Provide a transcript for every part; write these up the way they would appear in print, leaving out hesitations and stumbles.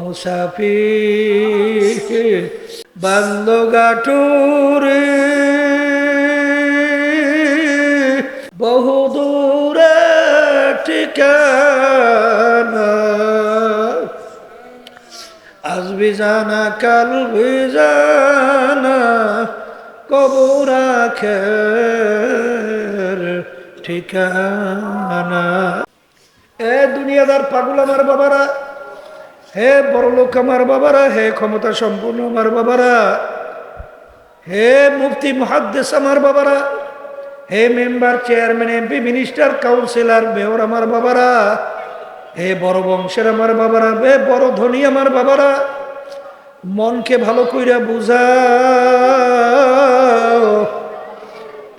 মুসাফির বান্দগাটুরে বহু দূরে ঠিকানা আজ বিজানা কাল বিজানা কবর আখের ঠিকানা। এ দুনিয়াদার পাগল আমার বাবারা, হে বড়লোক আমার বাবারা, হে ক্ষমতা সম্পন্ন আমার বাবারা, হে মুফতি মুহাদ্দিস আমার বাবারা, হে member chairman MP minister councillor mayor আমার বাবারা, হে বড় বংশের আমার বাবারা, হে বড় ধনী আমার বাবারা, মনকে ভালো কইরা বুঝাও,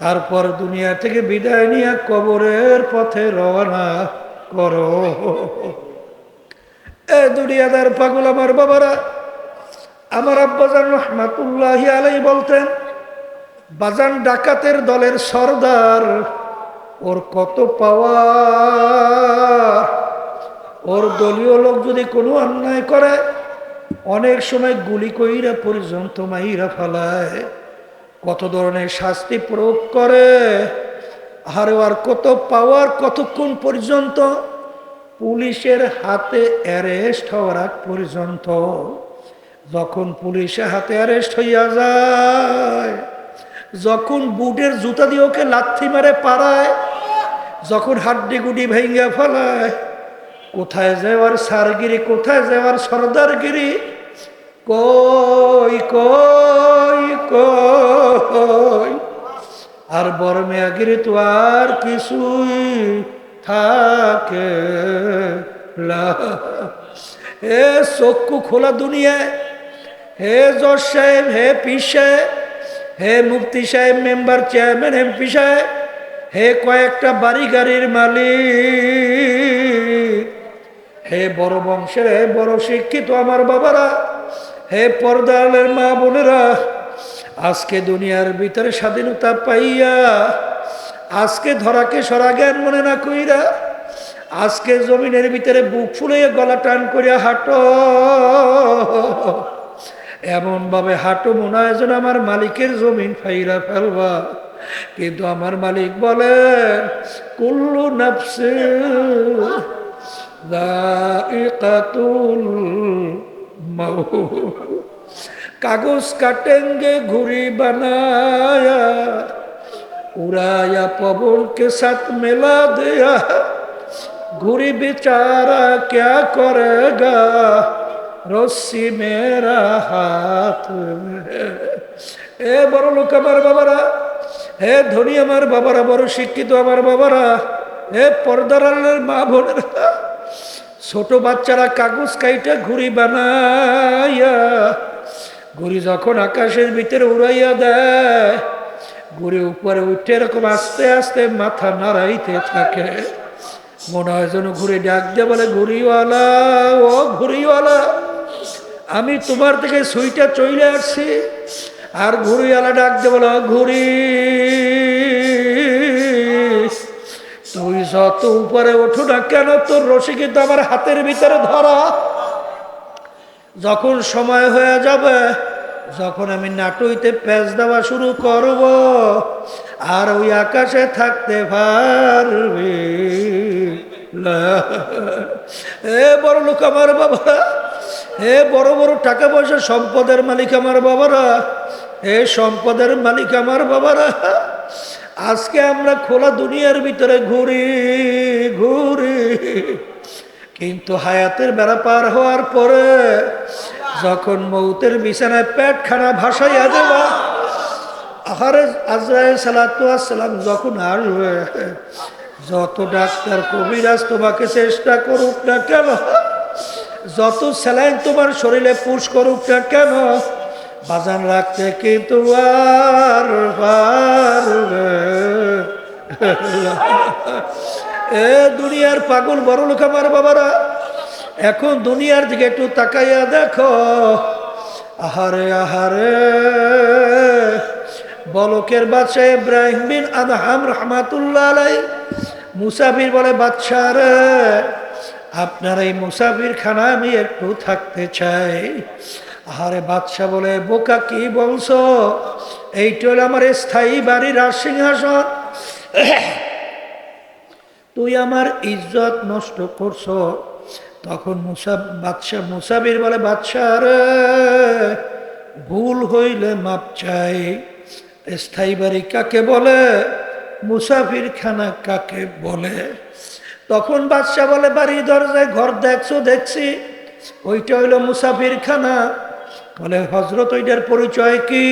তারপর দুনিয়া থেকে বিদায় নিয়ে কবরের পথে রওনা করো। এ দুনিয়াদার পাগল আমার বাবারা, আমার আব্বাজান রহমাতুল্লাহি আলাইহি বলতেন, বাজান ডাকাতের দলের সর্দার, ওর কত পাওয়া, ওর দলীয় লোক যদি কোনো অন্যায় করে অনেক সময় গুলি কইরা পর্যন্ত মাইরা ফেলায়, কত ধরনের শাস্তি প্রয়োগ করে, আর আর কত পাওয়ার, কতক্ষণ পর্যন্ত পুলিশের হাতে অ্যারেস্ট হওয়ার আগ পর্যন্ত। যখন পুলিশের হাতে অ্যারেস্ট হইয়া যায়, যখন বুটের জুতা দিয়ে ওকে লাথি মারে পাড়ায়, যখন হাড্ডি গুডি ভেঙ্গে ফেলায়, কোথায় যাওয়ার সারগিরি, কোথায় যাওয়ার সর্দারগিরি, কই কই কই, আর বড় মেয়াগিরি তো আর কিছুই থাকে না। হে চক্ষু খোলা দুনিয়ায়, হে জজ সাহেব, হে পীর সাহেব, হে মুফতি সাহেব, মেম্বার চেয়ারম্যান এমপি সাহেব, হে কয়েকটা বাড়ি গাড়ির মালিক, হে বড় বংশের, হে বড় শিক্ষিত আমার বাবারা, হে পর্দার মা বোনেরা, আজকে দুনিয়ার ভিতরে স্বাধীনতা পাইয়া, আজকে ধরাকে সরা জ্ঞান মনে না কইরা, আজকে জমিনের ভিতরে বুক ফুলিয়ে গলা টান করিয়া হাঁটো, এমন ভাবে হাঁটো মনে হয় যেন আমার মালিকের জমিন ফাইরা ফেলবা। কিন্তু আমার মালিক বলেন, কুল্লু নাফসিন যায়িকাতুল মউত, কাগজ কাটেंगे घुरी बनाया, उड़ाया पवन के साथ मिला दिया, घुरी बेचारा क्या करेगा, रस्सी मेरा हाथ में। ए बड़ लोक আমার বাবারা, হে ধনী আমার বাবারা, বড় শিক্ষিত আমার বাবারা, হে পর্দার আড়ালের মা বোনেরা, ছোট বাচ্চারা কাগজ কাইটা ঘুড়ি বানাইয়া, ঘুড়ি যখন আকাশের ভিতরে উড়াইয়া দেয়, ঘুড়ি উপরে উঠে এরকম আস্তে আস্তে মাথা নাড়াইতে থাকে, মনে হয় যেন ঘুড়ি ডাক দিয়ে বলে, ঘুড়িওয়ালা, ও ঘুড়িওয়ালা, আমি তোমার থেকে সুইটা চলে আসছি। আর ঘুড়িওয়ালা ডাক দিয়ে বলে, ঘুড়ি তুই যত উপরে ওঠো না কেন, তোর রশি কিন্তু আমার হাতের ভিতরে ধরা। যখন সময় হয়ে যাবে, যখন আমি নাটুইতে প্যাঁচ দেওয়া শুরু করব, আর ওই আকাশে থাকতে পারবি না। হে বড় লোক আমার বাবারা, হে বড় বড় টাকা পয়সা সম্পদের মালিক আমার বাবারা, হে সম্পদের মালিক আমার বাবারা, আজকে আমরা খোলা দুনিয়ার ভিতরে ঘুরি ঘুরি, কিন্তু হায়াতের বেড়া পার হওয়ার পরে যখন মৌতের বিছানায় পেটখানা ভাসাইয়া দেবা, আহারে আজরাইল সালাতু ওয়াস সালাম যখন আসবে, যত ডাক্তার কবিরাজ তোমাকে চেষ্টা করুক না কেন, যত স্যালাইন তোমার শরীরে পুশ করুক না কেন, বাজান রাখতে কিন্তু আর পারবে। এ দুনিয়ার পাগল বড় লোক আমার বাবারা, এখন দুনিয়ার দিকে একটু তাকাইয়া দেখো, আহারে আহারে, বলকের বাদশা ইব্রাহিম বিন আদহাম রহমাতুল্লাহ আলাইহি মুসাফির বলে, বাদশা রে, আপনার এই মুসাফির খানা আমি একটু থাকতে চাই। আরে বাদশাহ বলে, বোকা কি বলছো, এইটা হলো আমার স্থায়ী বাড়ির সিংহাসন, তুই আমার ইজ্জত নষ্ট করছো। তখন বাদশাহ মুসাফির বলে, বাদশাহ রে, ভুল হইলে মাপ চাই। স্থায়ী বাড়ি কাকে বলে, মুসাফির খানা কাকে বলে? তখন বাদশাহ বলে, বাড়ি দরজায় ঘর দেখছো? দেখছি। ওইটা হইলো মুসাফির খানা। বলে, হজরত ওইটার পরিচয় কি?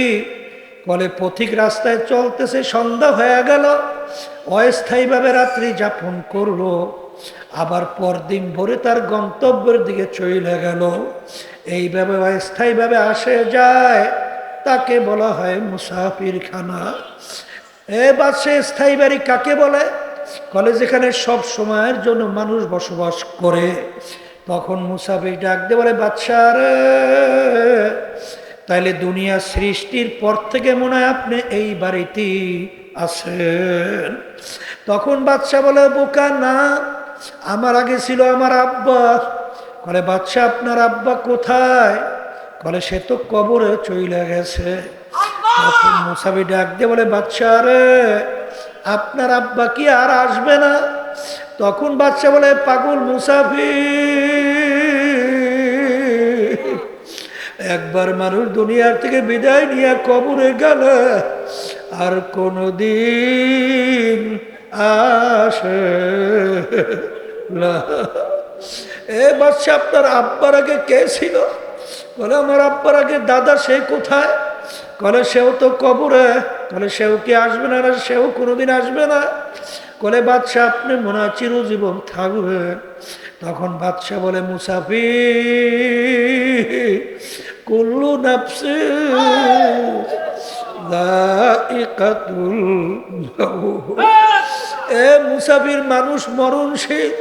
বলে, পথিক রাস্তায় চলতেছে, সন্ধ্যা হয়ে গেল, অস্থায়ীভাবে রাত্রি যাপন করলো, আবার পরদিন ভোরে তার গন্তব্যের দিকে চলে গেল। এইভাবে অস্থায়ীভাবে আসে যায়, তাকে বলা হয় মুসাফির খানা। এবার সে স্থায়ী বাড়ি কাকে বলে? বলে, যেখানে সব সময়ের জন্য মানুষ বসবাস করে। তখন মুসাফির ডাক দিয়ে বলে, বাদশাহ রে, তাইলে দুনিয়া সৃষ্টির পর থেকে মনে হয় আপনি এই বাড়িতেই আছেন। তখন বাদশাহ বলে, বোকা না, আমার আগে ছিল আমার আব্বা। বলে, বাদশাহ আপনার আব্বা কোথায়? বলে, সে তো কবরে চলে গেছে। তখন মুসাফির ডাক দিয়ে বলে, বাদশাহ রে, আপনার আব্বা কি আর আসবে না? তখন বাদশাহ বলে, পাগল মুসাফির, একবার মানুষ দুনিয়ার থেকে বিদায় নিয়ে কবরে গেলে আর কোনদিন আসে না। এ বাদশাহ, আপনার আব্বার আগে কে ছিল? বলে, আমার আব্বার আগে দাদা। সে কোথায়? বলে, সেও তো কবরে। বলে, সেও কি আসবে না? সেও কোনোদিন আসবে না। বলে, বাদশাহ আপনি মনে হয় চিরজীবন থাকবেন। তখন বাদশাহ বলে, মুসাফির, কুল্লু নাফসিন যায়িকাতুল মাউত। এ মুসাফির, মানুষ মরণশীল,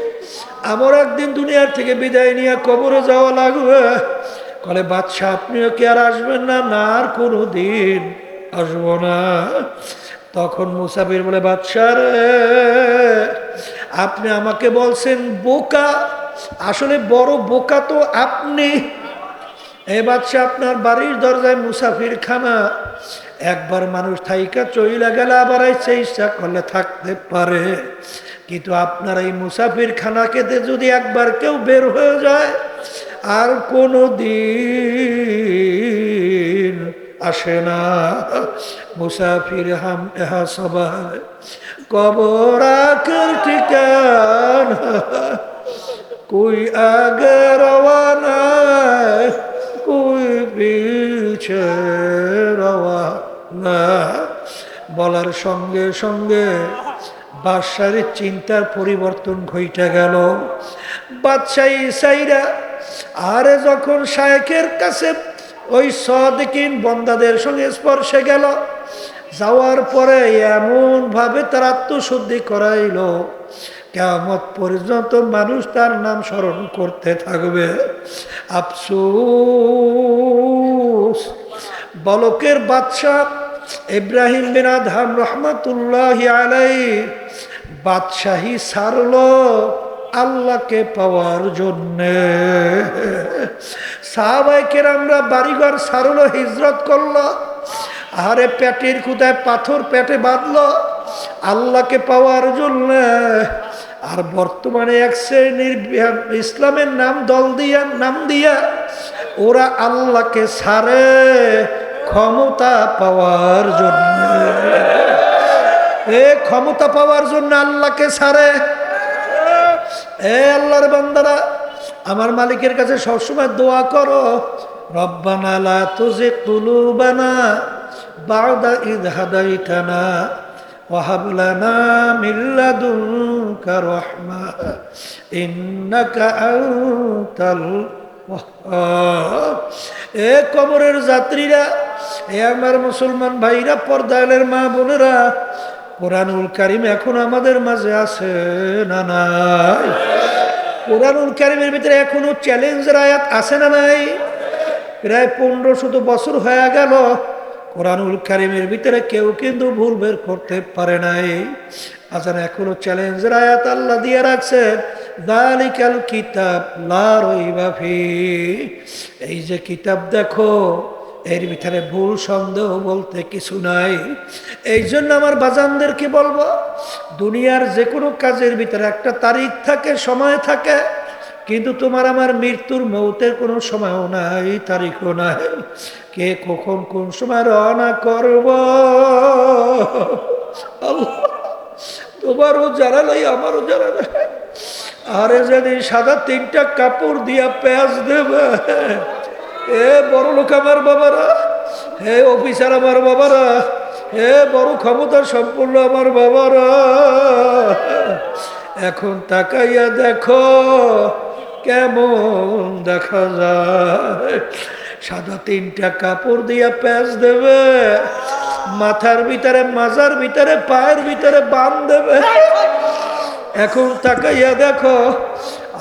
আমার একদিন দুনিয়ার থেকে বিদায় নিয়ে কবরে যাওয়া লাগবে। বলে, বাদশাহ আপনিও কি আর আসবেন না? না, আর কোনো দিন আসবো না। তখন মুসাফির বলে, বাদশাহ রে, আপনি আমাকে বলছেন বোকা, আসলে বড় বোকা তো আপনি। এ বাদশাহ, আপনার বাড়ির দরজায় মুসাফির খানা, একবার মানুষ থাইকা চইলা গেলে আবার ইচ্ছা করলে থাকতে পারে, কিন্তু আপনার এই মুসাফির খানাকে যদি একবার কেউ বের হয়ে যায় আর কোনো দিন আসে না। মুসাফির হাম এহা সবাই কবর আখের ঠিকানা, কোই আগে রওয়ানা, কোই পিছে রওয়ানা। বলার সঙ্গে সঙ্গে বাদশাহের চিন্তার পরিবর্তন ঘটে গেল। বাদশাহ ইসাইরা আরে যখন শায়েখের কাছে ওই সাদিকিন বন্দাদের সঙ্গে স্পর্শে গেল, যাওয়ার পরে এমন ভাবে তার আত্মশুদ্ধি করাইল, কিয়ামত পর্যন্ত মানুষ তার নাম স্মরণ করতে থাকবে। আফসোস, বলকের বাদশাহ ইব্রাহিম বিন আদহাম রহমাতুল্লাহি আলাইহি বাদশাহী ছাড়ল আল্লাহকে পাওয়ার জন্যে। সাহাবায়ে কেরামরা বাড়িঘর ছাড়লো, হিজরত করলো, আরে পেটের ক্ষুধায় পাথর পেটে বাঁধলো আল্লাহকে পাওয়ার জন্য। আর বর্তমানে এক শ্রেণীর ইসলামের নাম দিয়া ওরা আল্লাহকে ছাড়ে ক্ষমতা পাওয়ার জন্য। এ ক্ষমতা পাওয়ার জন্য আল্লাহকে ছাড়ে। এ আল্লাহর বান্দারা, আমার মালিকের কাছে সবসময় দোয়া করো, রব্বানা লা তুজিগ কুলুবানা বা'দা ইয হাদাইতানা ওয়া হাব লানা মিন লাদুনকা রাহমাহ ইন্নাকা আনতাল ওয়াহ্হাব। এ কবরের যাত্রীরা, এ আমার মুসলমান ভাইরা, পর্দালের মা বোনেরা, কোরআনুল কারীম এখন আমাদের মাঝে আছে না নাই? কোরআনুল কারীমের ভিতরে এখনো চ্যালেঞ্জের আয়াত আছে না নাই? প্রায় 1500 বছর হয়ে গেল, কোরআনুল কারীমের ভিতরে কেউ কিন্তু ভুল বের করতে পারে নাই। আচ্ছা, এখনো চ্যালেঞ্জের আয়াত আল্লাহ দিয়ে রাখছে, যালিকাল কিতাব লা রাইবা ফি, এই যে কিতাব দেখো এর ভিতরে ভুল সন্দেহ বলতে কিছু নাই। এই জন্য আমার বাজানদেরকে বলবো, দুনিয়ার যে কোনো কাজের ভিতরে একটা তারিখ থাকে, সময় থাকে, কিন্তু তোমার আমার মৃত্যুর মৌতের কোনো সময়ও নাই, তারিখও নাই। কে কখন কোন সময় রওনা করব, আল্লাহ, তোমারও জানা নাই, আমারও জানা নাই। আরে যেদিন সাদা 3টা কাপড় দিয়া পেঁয়াজ দেবে, এ বড় লোক আমার বাবারা, হে অফিসার আমার বাবারা, হে বড় ক্ষমতা সম্পূর্ণ আমার বাবারা, এখন তাকাইয়া দেখো কেমন দেখা যায়। সাদা 3টা কাপড় দিয়া পেঁয়াজ দেবে, মাথার ভিতরে, মাজার ভিতরে, পায়ের ভিতরে বান দেবে। এখন তাকাইয়া দেখো,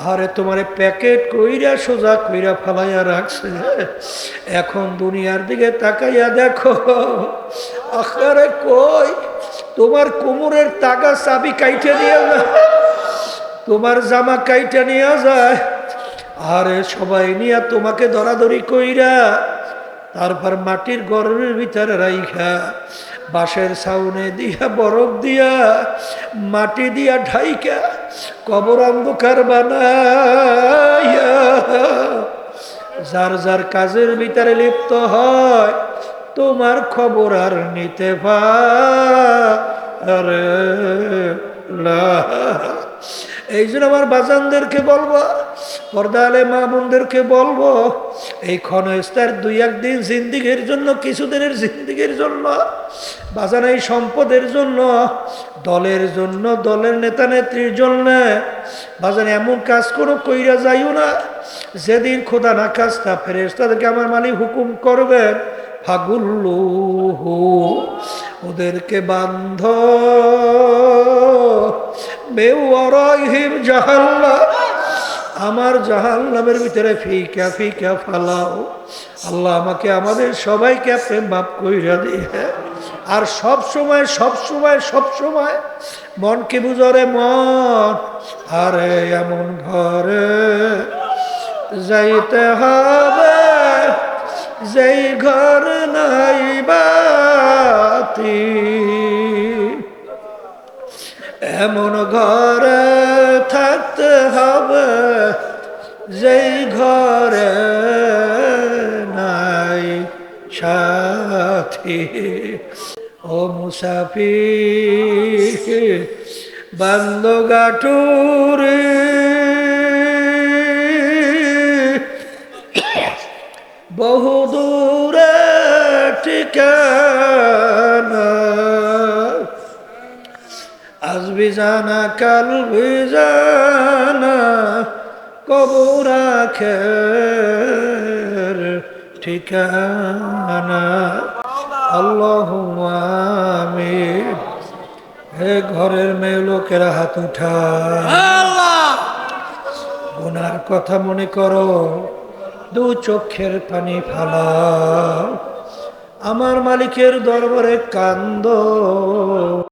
আরে তোমারে প্যাকেট কইরা সোজা কইরা ফালাইয়া রাখছে। এখন দুনিয়ার দিকে তাকাইয়া দেখো, আরে কই তোমার কোমরের তাগা চাবি কাইটে নিয়ে যায়, তোমার জামা কাইটে নিয়ে যায়, আরে সবাই নিয়া তোমাকে ধরাধরি কইরা তারপর মাটির গর্ভের ভিতরে রাইখা বাঁশের ছাউনে দিয়া, বরফ দিয়া, মাটি দিয়া ঢাইকা কবর অন্ধকার বানাইয়া যার যার কাজের ভিতরে লিপ্ত হয়, তোমার খবর আর নিতে পারে না। এই জন্য আমার বাজানদেরকে বলবো, পর্দালে মা বোনদেরকে বলবো, এই ক্ষণস্থার 2-1 দিন জিন্দিগির জন্য, কিছুদিনের জিন্দিগির জন্য বাজান, এই সম্পদের জন্য, দলের জন্য, দলের নেতা নেত্রীর জন্য বাজান এমন কাজ করো কইরা যাইও না, যেদিন খোদা না কাজটা ফেরেশতাদেরকে আমার মালিক হুকুম করবেন, ফাগুল্লুহু, ওদেরকে বান্ধ, বেওয়ারাইহিম জাহান্নাম, আমার জাহান্নামের ভিতরে ফিকা ফিকা ফালাও। আল্লাহ আমাকে আমাদের সবাইকে আপনি মাফ কইরা দিয়ে, আর সব সময় সব সময় সব সময় মনকে বুঝরে মন, আরে এমন ঘরে যাইতে হবে যেই ঘর নাই বাতি, এমন ঘরে থাকতে হবে যেই ঘরে নাই সাথী। ও মুসাফির বান্দগাটুরে, বহু দূরে ঠিকানা, আজ বিজানা কাল বিজানা, কবর আখের ঠিকানা। আল্লাহুম্মা আমিন। হে ঘরের মেয়ে লোকেরা হাত উঠা, গুনার কথা মনে করো, 2 চোখের পানি ফালাও, আমার মালিকের দরবারে কান্দো।